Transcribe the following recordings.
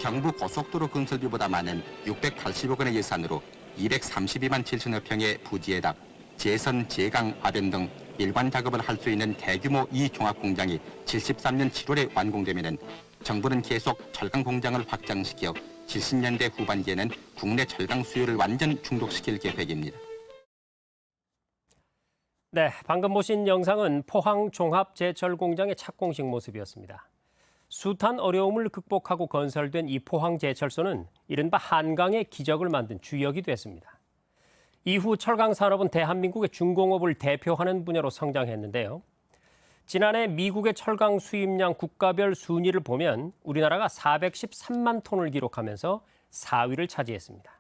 경부 고속도로 건설비보다 많은 680억 원의 예산으로 232만 7천여 평의 부지에다 재선, 재강, 아변 등 일관 작업을 할 수 있는 대규모 이 종합 공장이 73년 7월에 완공되면은 정부는 계속 철강 공장을 확장시켜 70년대 후반기에는 국내 철강 수요를 완전 중독시킬 계획입니다. 네, 방금 보신 영상은 포항 종합제철공장의 착공식 모습이었습니다. 숱한 어려움을 극복하고 건설된 이 포항제철소는 이른바 한강의 기적을 만든 주역이 됐습니다. 이후 철강 산업은 대한민국의 중공업을 대표하는 분야로 성장했는데요. 지난해 미국의 철강 수입량 국가별 순위를 보면 우리나라가 413만 톤을 기록하면서 4위를 차지했습니다.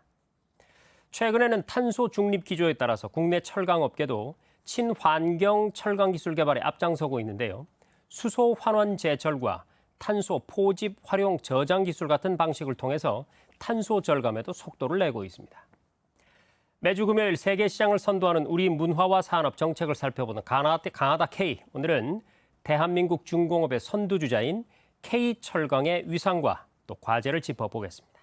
최근에는 탄소 중립 기조에 따라서 국내 철강업계도 친환경 철강 기술 개발에 앞장서고 있는데요. 수소 환원 제철과 탄소 포집 활용 저장 기술 같은 방식을 통해서 탄소 절감에도 속도를 내고 있습니다. 매주 금요일 세계 시장을 선도하는 우리 문화와 산업 정책을 살펴보는 강하다 K. 오늘은 대한민국 중공업의 선두주자인 K철강의 위상과 또 과제를 짚어보겠습니다.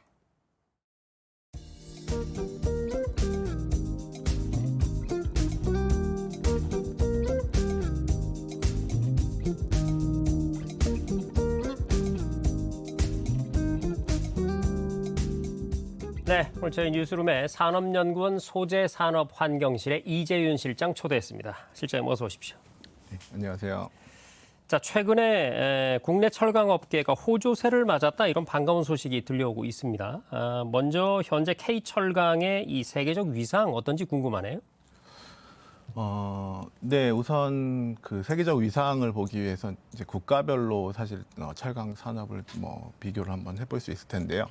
네, 오늘 저희 뉴스룸에 산업연구원 소재산업환경실의 이재윤 실장 초대했습니다. 실장님 어서 오십시오. 네, 안녕하세요. 자, 최근에 국내 철강업계가 호조세를 맞았다 이런 반가운 소식이 들려오고 있습니다. 먼저 현재 K철강의 이 세계적 위상 어떤지 궁금하네요. 네, 우선 그 세계적 위상을 보기 위해서 이제 국가별로 사실 철강 산업을 비교를 한번 해볼 수 있을 텐데요.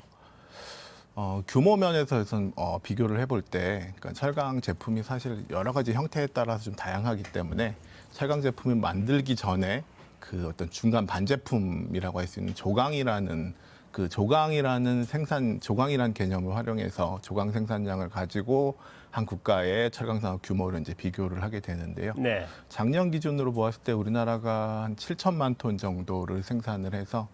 규모 면에서는 비교를 해볼 때, 그러니까 철강 제품이 사실 여러 가지 형태에 따라서 좀 다양하기 때문에 철강 제품을 만들기 전에 그 어떤 중간 반제품이라고 할 수 있는 조강이라는 조강이라는 개념을 활용해서 조강 생산량을 가지고 한 국가의 철강 산업 규모를 이제 비교를 하게 되는데요. 네. 작년 기준으로 보았을 때 우리나라가 한 7천만 톤 정도를 생산을 해서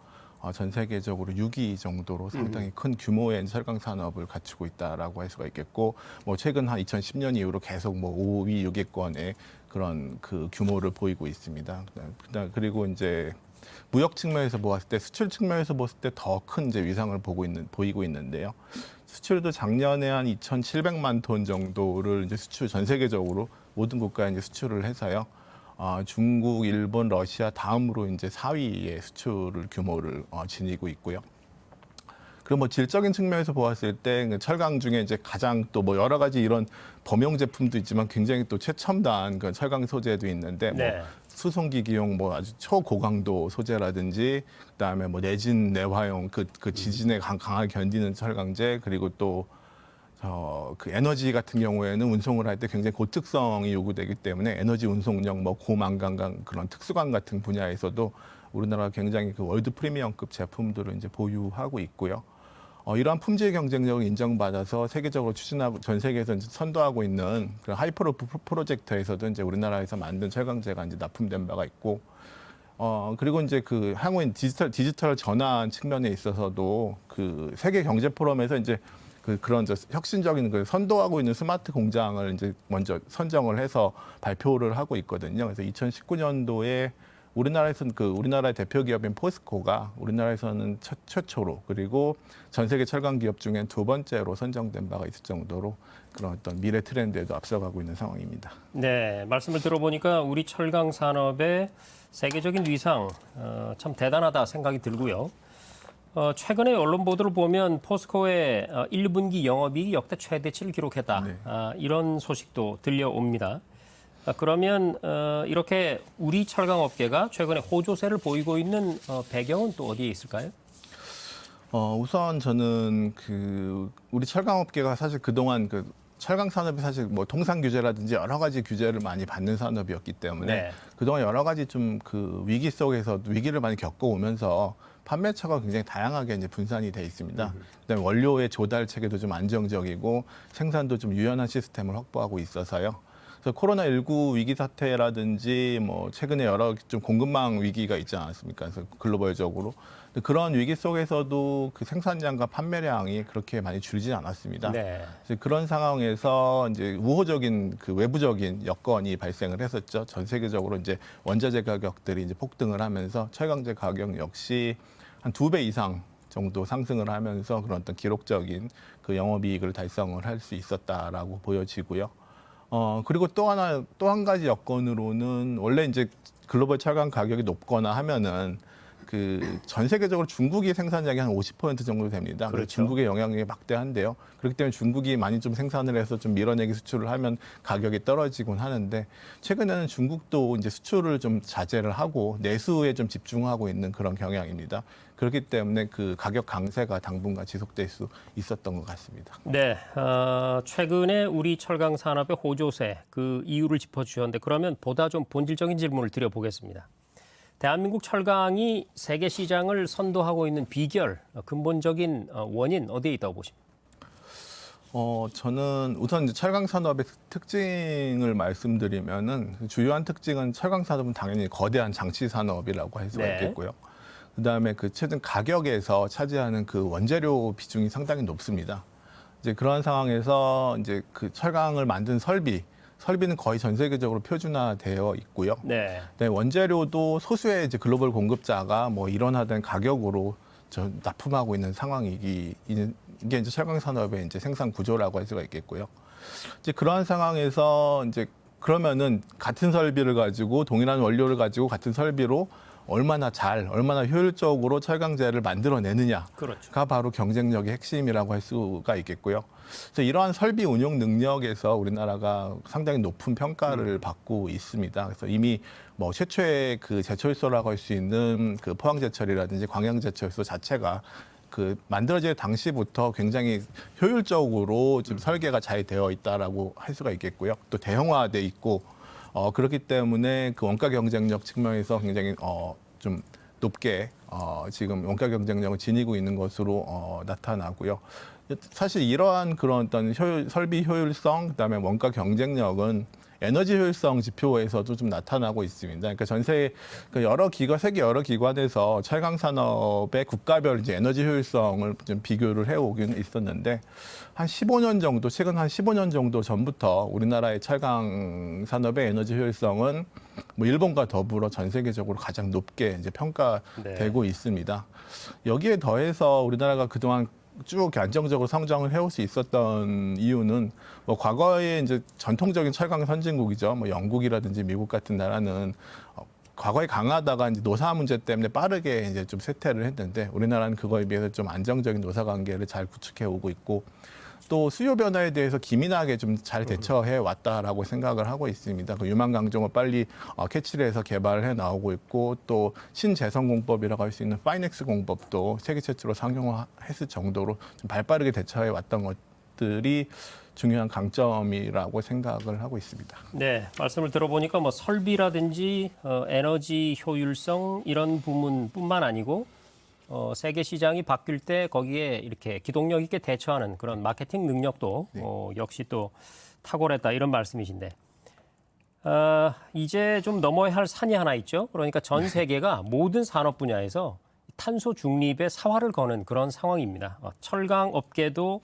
전 세계적으로 6위 정도로 상당히 큰 규모의 철강 산업을 갖추고 있다라고 할 수가 있겠고, 최근 한 2010년 이후로 계속 5위, 6위권의 그런 그 규모를 보이고 있습니다. 그리고 이제 무역 측면에서 보았을 때, 수출 측면에서 보았을 때 더 큰 이제 위상을 보이고 있는데요. 수출도 작년에 한 2,700만 톤 정도를 이제 전 세계적으로 모든 국가에 이제 수출을 해서요. 중국, 일본, 러시아 다음으로 이제 4위의 수출 규모를 지니고 있고요. 그리고 질적인 측면에서 보았을 때 철강 중에 이제 가장 또 여러 가지 이런 범용 제품도 있지만 굉장히 또 최첨단 그 철강 소재도 있는데 네. 수송기기용 아주 초고강도 소재라든지 그다음에 내진 내화용 그 지진에 강하게 견디는 철강제, 그리고 또 그 에너지 같은 경우에는 운송을 할 때 굉장히 고특성이 요구되기 때문에 에너지 운송용, 고망강 그런 특수강 같은 분야에서도 우리나라가 굉장히 그 월드 프리미엄급 제품들을 이제 보유하고 있고요. 이러한 품질 경쟁력을 인정받아서 세계적으로 추진하고 전 세계에서 이제 선도하고 있는 그런 하이퍼루프 프로젝트에서도 이제 우리나라에서 만든 철강제가 이제 납품된 바가 있고, 그리고 이제 그 향후인 디지털 전환 측면에 있어서도 그 세계 경제 포럼에서 이제 그런 혁신적인 선도하고 있는 스마트 공장을 이제 먼저 선정을 해서 발표를 하고 있거든요. 그래서 2019년도에 우리나라에서는 우리나라의 대표 기업인 포스코가 우리나라에서는 최초로, 그리고 전 세계 철강 기업 중엔 두 번째로 선정된 바가 있을 정도로 그런 어떤 미래 트렌드에도 앞서가고 있는 상황입니다. 네, 말씀을 들어보니까 우리 철강 산업의 세계적인 위상 참 대단하다 생각이 들고요. 최근에 언론 보도를 보면 포스코의 1분기 영업이익이 역대 최대치를 기록했다. 네. 이런 소식도 들려옵니다. 그러면 이렇게 우리 철강업계가 최근에 호조세를 보이고 있는 배경은 또 어디에 있을까요? 우선 저는 우리 철강업계가 사실 그동안 철강 산업이 사실 통상 규제라든지 여러 가지 규제를 많이 받는 산업이었기 때문에 네. 그동안 여러 가지 좀 위기 속에서 위기를 많이 겪어오면서 판매처가 굉장히 다양하게 이제 분산이 돼 있습니다. 그다음에 원료의 조달 체계도 좀 안정적이고 생산도 좀 유연한 시스템을 확보하고 있어서요. 그래서 코로나19 위기 사태라든지 뭐 최근에 여러 좀 공급망 위기가 있지 않았습니까? 그래서 글로벌적으로 그런 위기 속에서도 그 생산량과 판매량이 그렇게 많이 줄지 않았습니다. 네. 그래서 그런 상황에서 이제 우호적인 그 외부적인 여건이 발생을 했었죠. 전 세계적으로 이제 원자재 가격들이 이제 폭등을 하면서 철강제 가격 역시 한 2배 이상 정도 상승을 하면서 그런 어떤 기록적인 그 영업이익을 달성을 할 수 있었다라고 보여지고요. 그리고 또 한 가지 여건으로는 원래 이제 글로벌 철강 가격이 높거나 하면은 그 전 세계적으로 중국이 생산량이 한 50% 정도 됩니다. 그렇죠. 중국의 영향력이 막대한데요. 그렇기 때문에 중국이 많이 좀 생산을 해서 좀 밀어내기 수출을 하면 가격이 떨어지곤 하는데 최근에는 중국도 이제 수출을 좀 자제를 하고 내수에 좀 집중하고 있는 그런 경향입니다. 그렇기 때문에 그 가격 강세가 당분간 지속될 수 있었던 것 같습니다. 네, 최근에 우리 철강 산업의 호조세 그 이유를 짚어주셨는데 그러면 보다 좀 본질적인 질문을 드려보겠습니다. 대한민국 철강이 세계 시장을 선도하고 있는 비결, 근본적인 원인 어디에 있다고 보십니까? 저는 우선 이제 철강 산업의 특징을 말씀드리면은 주요한 특징은 철강 산업은 당연히 거대한 장치 산업이라고 할 수가 네. 있겠고요. 그다음에 그 최근 가격에서 차지하는 그 원재료 비중이 상당히 높습니다. 이제 그런 상황에서 이제 그 철강을 만든 설비는 거의 전 세계적으로 표준화되어 있고요. 네. 네, 원재료도 소수의 이제 글로벌 공급자가 뭐 일원화된 가격으로 납품하고 있는 상황이기 이게 이제 철강 산업의 이제 생산 구조라고 할 수가 있겠고요. 이제 그러한 상황에서 이제 그러면은 같은 설비를 가지고 동일한 원료를 가지고 같은 설비로 얼마나 효율적으로 철강제를 만들어내느냐가 그렇죠. 바로 경쟁력의 핵심이라고 할 수가 있겠고요. 그래서 이러한 설비 운용 능력에서 우리나라가 상당히 높은 평가를 받고 있습니다. 그래서 이미 뭐 최초의 그 제철소라고 할 수 있는 그 포항제철이라든지 광양제철소 자체가 그 만들어질 당시부터 굉장히 효율적으로 지금 설계가 잘 되어 있다라고 할 수가 있겠고요. 또 대형화돼 있고 그렇기 때문에 그 원가 경쟁력 측면에서 굉장히 좀 높게 지금 원가 경쟁력을 지니고 있는 것으로 나타나고요. 사실 이러한 그런 어떤 설비 효율성, 그다음에 원가 경쟁력은 에너지 효율성 지표에서도 좀 나타나고 있습니다. 그러니까 세계 여러 기관에서 철강 산업의 국가별 이제 에너지 효율성을 좀 비교를 해오긴 있었는데 최근 한 15년 정도 전부터 우리나라의 철강 산업의 에너지 효율성은 뭐 일본과 더불어 전 세계적으로 가장 높게 이제 평가되고 있습니다. 여기에 더해서 우리나라가 그동안 쭉 이렇게 안정적으로 성장을 해올 수 있었던 이유는 뭐 과거에 이제 전통적인 철강 선진국이죠. 뭐 영국이라든지 미국 같은 나라는 과거에 강하다가 이제 노사 문제 때문에 빠르게 이제 좀 쇠퇴를 했는데 우리나라는 그거에 비해서 좀 안정적인 노사 관계를 잘 구축해 오고 있고 또 수요 변화에 대해서 기민하게 좀 잘 대처해 왔다라고 생각을 하고 있습니다. 그 유망 강종을 빨리 캐치를 해서 개발을 해 나오고 있고 또 신재생 공법이라고 할 수 있는 파이넥스 공법도 세계 최초로 상용화했을 정도로 좀 발빠르게 대처해 왔던 것들이 중요한 강점이라고 생각을 하고 있습니다. 네, 말씀을 들어보니까 뭐 설비라든지 에너지 효율성 이런 부분뿐만 아니고 세계 시장이 바뀔 때 거기에 이렇게 기동력 있게 대처하는 그런 마케팅 능력도 역시 또 탁월했다 이런 말씀이신데 이제 좀 넘어야 할 산이 하나 있죠. 그러니까 전 세계가 모든 산업 분야에서 탄소 중립에 사활을 거는 그런 상황입니다. 철강 업계도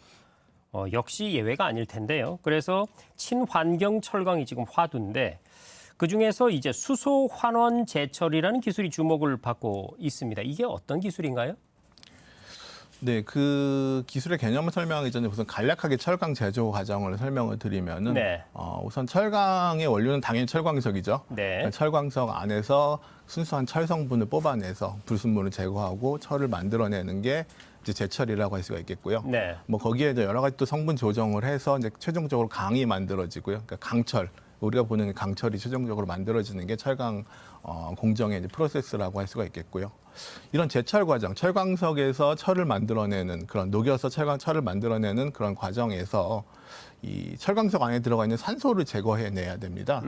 역시 예외가 아닐 텐데요. 그래서 친환경 철강이 지금 화두인데 그중에서 이제 수소 환원 제철이라는 기술이 주목을 받고 있습니다. 이게 어떤 기술인가요? 네, 그 기술의 개념을 설명하기 전에 우선 간략하게 철강 제조 과정을 설명을 드리면은 네. 우선 철강의 원료는 당연히 철광석이죠. 네. 철광석 안에서 순수한 철 성분을 뽑아내서 불순물을 제거하고 철을 만들어내는 게 이제 제철이라고 할 수가 있겠고요. 네. 뭐 거기에 이제 여러 가지 또 성분 조정을 해서 이제 최종적으로 강이 만들어지고요. 그러니까 강철. 우리가 보는 강철이 최종적으로 만들어지는 게 철강 공정의 이제 프로세스라고 할 수가 있겠고요. 이런 제철 과정, 철광석에서 철을 만들어내는 그런 녹여서 철을 만들어내는 그런 과정에서 이 철광석 안에 들어가 있는 산소를 제거해내야 됩니다.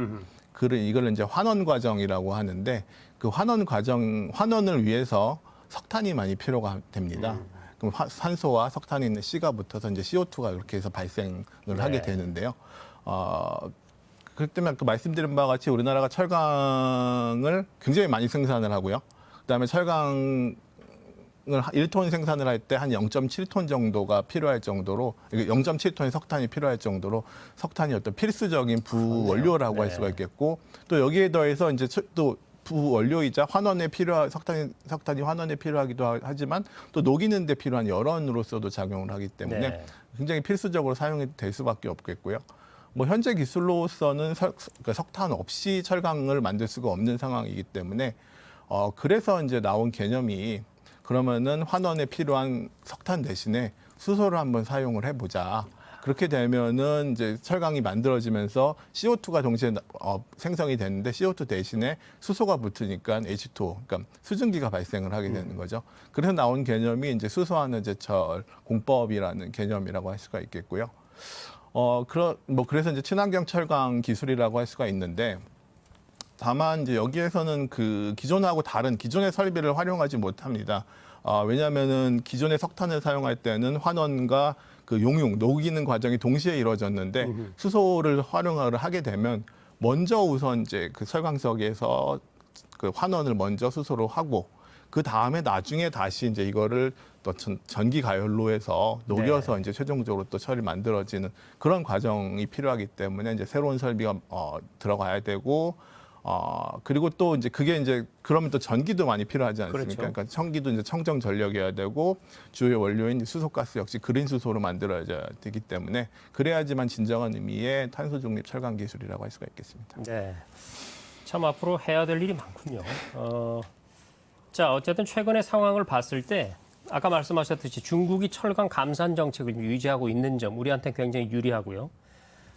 이걸 이제 환원 과정이라고 하는데 그 환원을 위해서 석탄이 많이 필요가 됩니다. 그럼 산소와 석탄이 있는 C가 붙어서 이제 CO2가 이렇게 해서 발생을 하게 되는데요. 그렇기 때문에 그 말씀드린 바와 같이 우리나라가 철강을 굉장히 많이 생산을 하고요. 그다음에 철강을 1톤 생산을 할 때 한 0.7톤 정도가 필요할 정도로 0.7톤의 석탄이 필요할 정도로 석탄이 어떤 필수적인 부원료라고 할 수가 있겠고 또 여기에 더해서 이제 또 부원료이자 환원에 필요한 석탄이 환원에 필요하기도 하지만 또 녹이는 데 필요한 열원으로서도 작용을 하기 때문에 네. 굉장히 필수적으로 사용이 될 수밖에 없겠고요. 뭐 현재 기술로서는 그러니까 석탄 없이 철강을 만들 수가 없는 상황이기 때문에 그래서 이제 나온 개념이 그러면은 환원에 필요한 석탄 대신에 수소를 한번 사용을 해보자. 그렇게 되면은 이제 철강이 만들어지면서 CO2가 동시에 생성이 되는데 CO2 대신에 수소가 붙으니까 H2O, 그러니까 수증기가 발생을 하게 되는 거죠. 그래서 나온 개념이 이제 수소환원 제철 공법이라는 개념이라고 할 수가 있겠고요. 그래서 이제 친환경 철강 기술이라고 할 수가 있는데 다만 이제 여기에서는 그 기존하고 다른 기존의 설비를 활용하지 못합니다. 왜냐하면은 기존의 석탄을 사용할 때는 환원과 그 용융, 녹이는 과정이 동시에 이루어졌는데 수소를 활용을 하게 되면 먼저 우선 이제 그 철강석에서 그 환원을 먼저 수소로 하고 그 다음에 나중에 다시 이제 이거를 또 전기 가열로해서 녹여서 이제 최종적으로 또 철이 만들어지는 그런 과정이 필요하기 때문에 이제 새로운 설비가 들어가야 되고 그리고 또 이제 그게 이제 그러면 또 전기도 많이 필요하지 않습니까? 그렇죠. 그러니까 전기도 이제 청정 전력이어야 되고 주요 원료인 수소가스 역시 그린 수소로 만들어야 되기 때문에 그래야지만 진정한 의미의 탄소 중립 철강 기술이라고 할 수가 있겠습니다. 네. 참 앞으로 해야 될 일이 많군요. 자, 어쨌든 최근의 상황을 봤을 때 아까 말씀하셨듯이 중국이 철강 감산 정책을 유지하고 있는 점 우리한테 굉장히 유리하고요.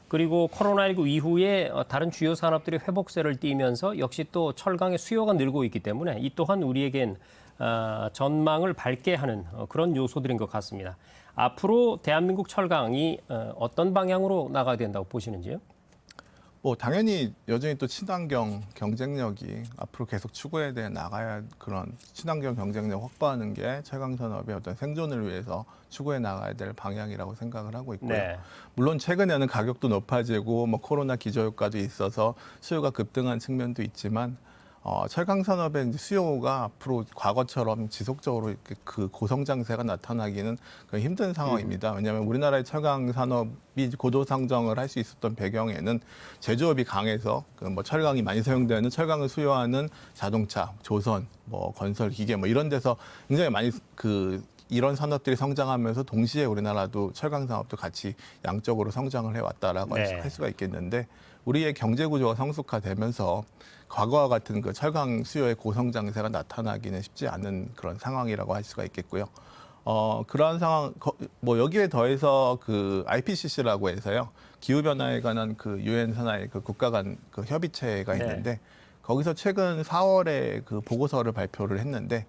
그리고 코로나19 이후에 다른 주요 산업들이 회복세를 띠면서 역시 또 철강의 수요가 늘고 있기 때문에 이 또한 우리에겐 전망을 밝게 하는 그런 요소들인 것 같습니다. 앞으로 대한민국 철강이 어떤 방향으로 나가야 된다고 보시는지요? 뭐 당연히 여전히 또 친환경 경쟁력이 앞으로 계속 추구해야 돼 나가야 그런 친환경 경쟁력 확보하는 게 철강 산업의 어떤 생존을 위해서 추구해 나가야 될 방향이라고 생각을 하고 있고요. 네. 물론 최근에는 가격도 높아지고 뭐 코로나 기저효과도 있어서 수요가 급등한 측면도 있지만 철강 산업의 수요가 앞으로 과거처럼 지속적으로 이렇게 그 고성장세가 나타나기는 거의 힘든 상황입니다. 왜냐하면 우리나라의 철강 산업이 고도 성장을 할 수 있었던 배경에는 제조업이 강해서 그 뭐 철강이 많이 사용되는 철강을 수요하는 자동차, 조선, 뭐 건설 기계 뭐 이런 데서 굉장히 많이 이런 산업들이 성장하면서 동시에 우리나라도 철강 산업도 같이 양적으로 성장을 해왔다라고 할 수가 있겠는데 우리의 경제 구조가 성숙화되면서 과거와 같은 그 철강 수요의 고성장세가 나타나기는 쉽지 않은 그런 상황이라고 할 수가 있겠고요. 그러한 상황, 뭐 여기에 더해서 그 IPCC라고 해서요. 기후변화에 관한 그 유엔 산하의 그 국가 간 그 협의체가 있는데 거기서 최근 4월에 그 보고서를 발표를 했는데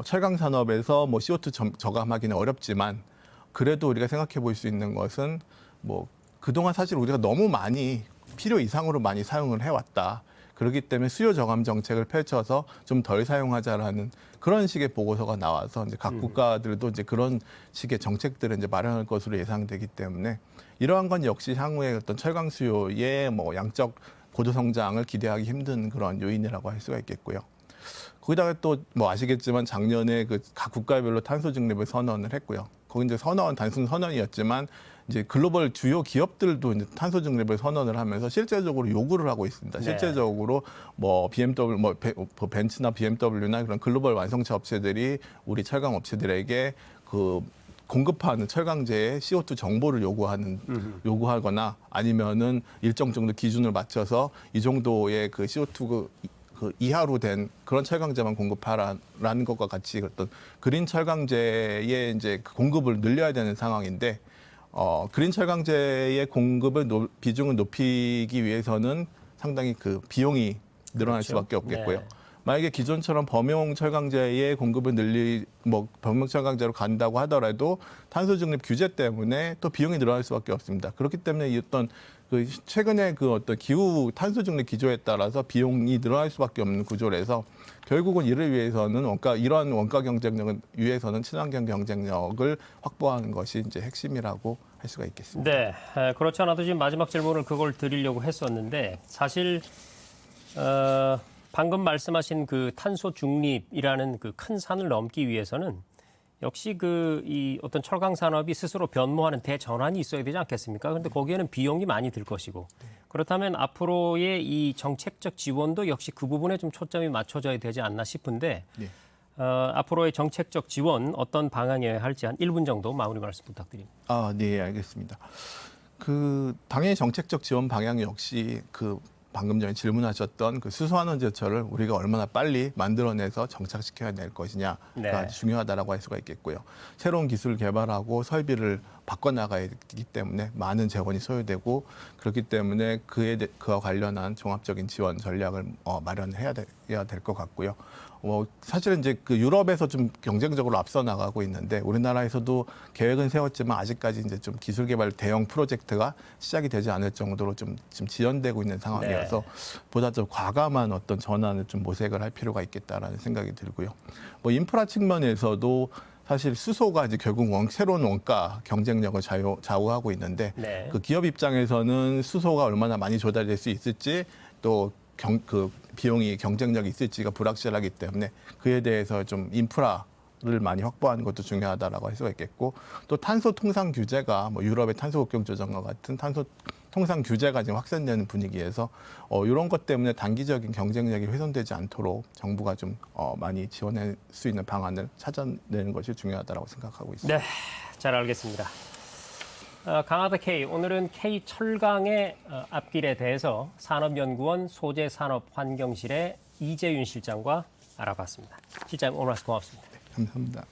철강 산업에서 뭐 CO2 저감하기는 어렵지만 그래도 우리가 생각해 볼 수 있는 것은 뭐 그동안 사실 우리가 너무 많이 필요 이상으로 많이 사용을 해왔다. 그렇기 때문에 수요 저감 정책을 펼쳐서 좀 덜 사용하자라는 그런 식의 보고서가 나와서 이제 각 국가들도 이제 그런 식의 정책들을 이제 마련할 것으로 예상되기 때문에 이러한 건 역시 향후에 어떤 철강 수요의 뭐 양적 고도 성장을 기대하기 힘든 그런 요인이라고 할 수가 있겠고요. 거기다가 또 뭐 아시겠지만 작년에 그 각 국가별로 탄소 중립을 선언을 했고요. 거기 이제 단순 선언이었지만 이제 글로벌 주요 기업들도 이제 탄소 중립을 선언을 하면서 실제적으로 요구를 하고 있습니다. 실제적으로 뭐 BMW, 뭐 벤츠나 BMW나 그런 글로벌 완성차 업체들이 우리 철강 업체들에게 그 공급하는 철강제의 CO2 정보를 요구하거나 아니면은 일정 정도 기준을 맞춰서 이 정도의 그 CO2 그 이하로 된 그런 철강제만 공급하라는 것과 같이 어떤 그린 철강제의 이제 공급을 늘려야 되는 상황인데 그린 철강제의 공급을 비중을 높이기 위해서는 상당히 그 비용이 늘어날 수밖에 없겠고요. 만약에 기존처럼 범용 철강제의 공급을 범용 철강제로 간다고 하더라도 탄소 중립 규제 때문에 또 비용이 늘어날 수밖에 없습니다. 그렇기 때문에 이 어떤 최근에 그 어떤 기후 탄소 중립 기조에 따라서 비용이 늘어날 수밖에 없는 구조라서 결국은 이를 위해서는 이러한 원가 경쟁력을 위해서는 친환경 경쟁력을 확보하는 것이 이제 핵심이라고 할 수가 있겠습니다. 네, 그렇지 않아도 지금 마지막 질문을 그걸 드리려고 했었는데 사실 방금 말씀하신 그 탄소 중립이라는 그 큰 산을 넘기 위해서는 역시 이 어떤 철강 산업이 스스로 변모하는 대전환이 있어야 되지 않겠습니까? 그런데 거기에는 비용이 많이 들 것이고 그렇다면 앞으로의 이 정책적 지원도 역시 그 부분에 좀 초점이 맞춰져야 되지 않나 싶은데 네. 앞으로의 정책적 지원 어떤 방향이어야 할지 한 1분 정도 마무리 말씀 부탁드립니다. 네, 알겠습니다. 당연히 정책적 지원 방향 역시 방금 전에 질문하셨던 수소환원 제철을 우리가 얼마나 빨리 만들어내서 정착시켜야 될 것이냐가 네. 중요하다라고 할 수가 있겠고요. 새로운 기술 개발하고 설비를 바꿔나가야 하기 때문에 많은 재원이 소요되고 그렇기 때문에 그와 관련한 종합적인 지원 전략을 마련해야 될 것 같고요. 사실은 이제 유럽에서 좀 경쟁적으로 앞서 나가고 있는데 우리나라에서도 계획은 세웠지만 아직까지 이제 좀 기술 개발 대형 프로젝트가 시작이 되지 않을 정도로 좀 지금 지연되고 있는 상황이어서 보다 더 과감한 어떤 전환을 좀 모색을 할 필요가 있겠다라는 생각이 들고요. 인프라 측면에서도 사실 수소가 이제 결국 새로운 원가 경쟁력을 좌우하고 있는데 네. 기업 입장에서는 수소가 얼마나 많이 조달될 수 있을지 또 비용이 경쟁력이 있을지가 불확실하기 때문에 그에 대해서 좀 인프라를 많이 확보하는 것도 중요하다라고 할 수가 있겠고 또 탄소 통상 규제가 유럽의 탄소 국경 조정과 같은 탄소 통상 규제가 지금 확산되는 분위기에서 이런 것 때문에 단기적인 경쟁력이 훼손되지 않도록 정부가 좀 많이 지원할 수 있는 방안을 찾아내는 것이 중요하다고 생각하고 있습니다. 네, 잘 알겠습니다. 강하다 K, 오늘은 K 철강의 앞길에 대해서 산업연구원 소재산업환경실의 이재윤 실장과 알아봤습니다. 실장님 오늘 말씀 고맙습니다. 감사합니다.